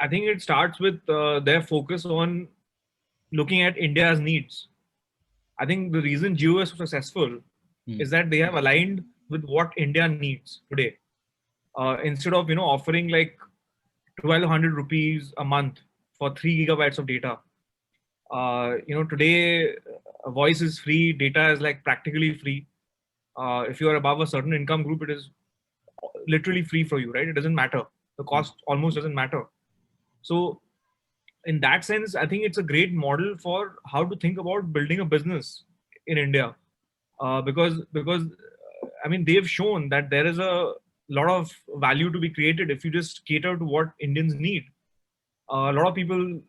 I think it starts with their focus on looking at India's needs. I think the reason Jio is so successful is that they have aligned with what India needs today. Instead of offering like 1,200 rupees a month for 3 gigabytes of data, today voice is free, data is like practically free. If you are above a certain income group, it is literally free for you, right? It doesn't matter. The cost almost doesn't matter. So in that sense, I think it's a great model for how to think about building a business in India, because I mean they've shown that there is a lot of value to be created if you just cater to what Indians need. A lot of people,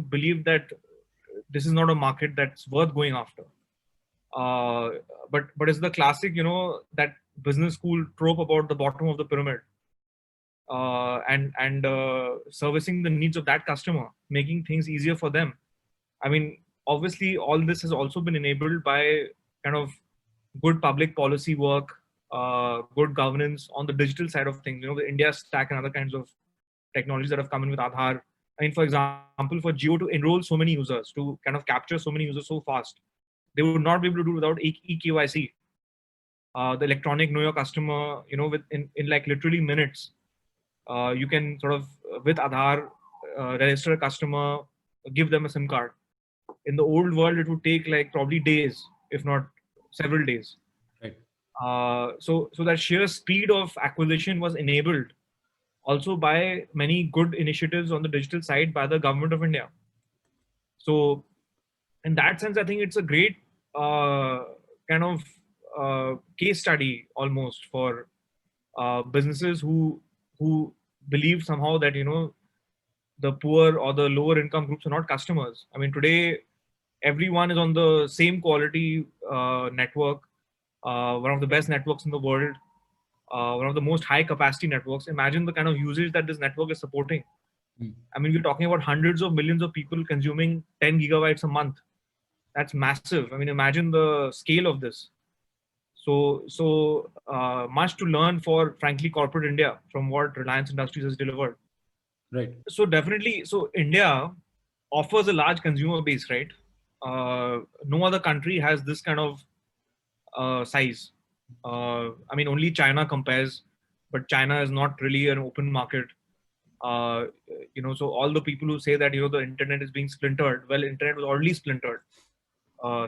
believe that this is not a market that's worth going after. But it's the classic, that business school trope about the bottom of the pyramid, and servicing the needs of that customer, making things easier for them. I mean, obviously, all this has also been enabled by kind of good public policy work, good governance on the digital side of things. The India Stack and other kinds of technologies that have come in with Aadhaar. I mean, for example, for Jio to enroll so many users, to kind of capture so many users so fast, they would not be able to do without eKYC. The electronic know your customer, in like literally minutes, you can sort of with Aadhaar register a customer, give them a SIM card. In the old world, it would take like probably days, if not several days. Right. So that sheer speed of acquisition was enabled also by many good initiatives on the digital side by the government of India. So in that sense, I think it's a great kind of case study almost for businesses who believe somehow that the poor or the lower income groups are not customers. I mean, today everyone is on the same quality network, one of the best networks in the world, one of the most high capacity networks. Imagine the kind of usage that this network is supporting. I mean, we're talking about hundreds of millions of people consuming 10 gigabytes a month. That's massive. I mean, imagine the scale of this. So much to learn for, frankly, corporate India from what Reliance Industries has delivered. Right. So definitely, so India offers a large consumer base, right? No other country has this kind of size. I mean, only China compares, but China is not really an open market. So all the people who say that the internet is being splintered, well, internet was already splintered.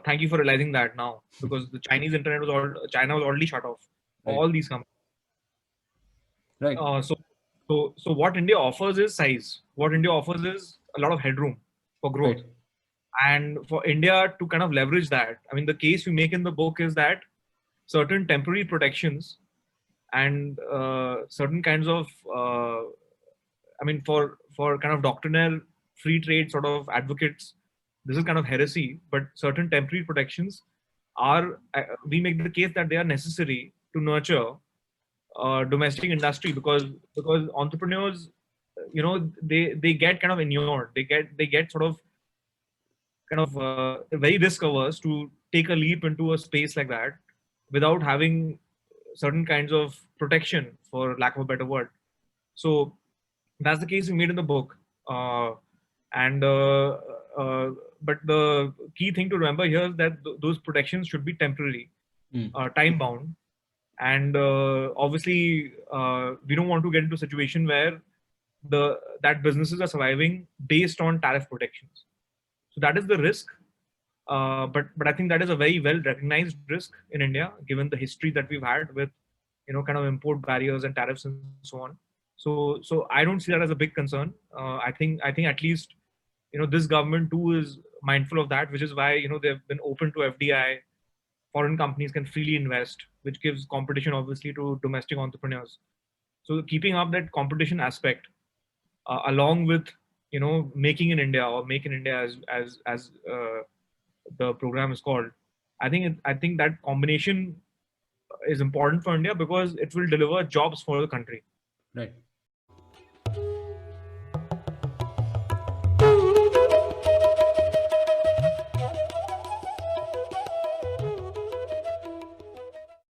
Thank you for realizing that now, because the Chinese internet China was already shut off. Right. All these companies. Right. So what India offers is size. What India offers is a lot of headroom for growth. Right. And for India to kind of leverage that, I mean, the case we make in the book is that certain temporary protections and certain kinds of, I mean, for kind of doctrinaire free trade sort of advocates, this is kind of heresy, but certain temporary protections are, we make the case that they are necessary to nurture domestic industry, because entrepreneurs, they get kind of inured, they get sort of kind of very risk averse to take a leap into a space like that without having certain kinds of protection, for lack of a better word. So that's the case we made in the book. But the key thing to remember here is that those protections should be temporary, time bound. And obviously, we don't want to get into a situation where that businesses are surviving based on tariff protections. So that is the risk. But I think that is a very well recognized risk in India, given the history that we've had with, kind of import barriers and tariffs and so on. So I don't see that as a big concern. I think at least, this government too is mindful of that, which is why, they've been open to FDI. Foreign companies can freely invest, which gives competition obviously to domestic entrepreneurs. So keeping up that competition aspect, along with, making in India, or make in India as the program is called, I think that combination is important for India, because it will deliver jobs for the country. Right.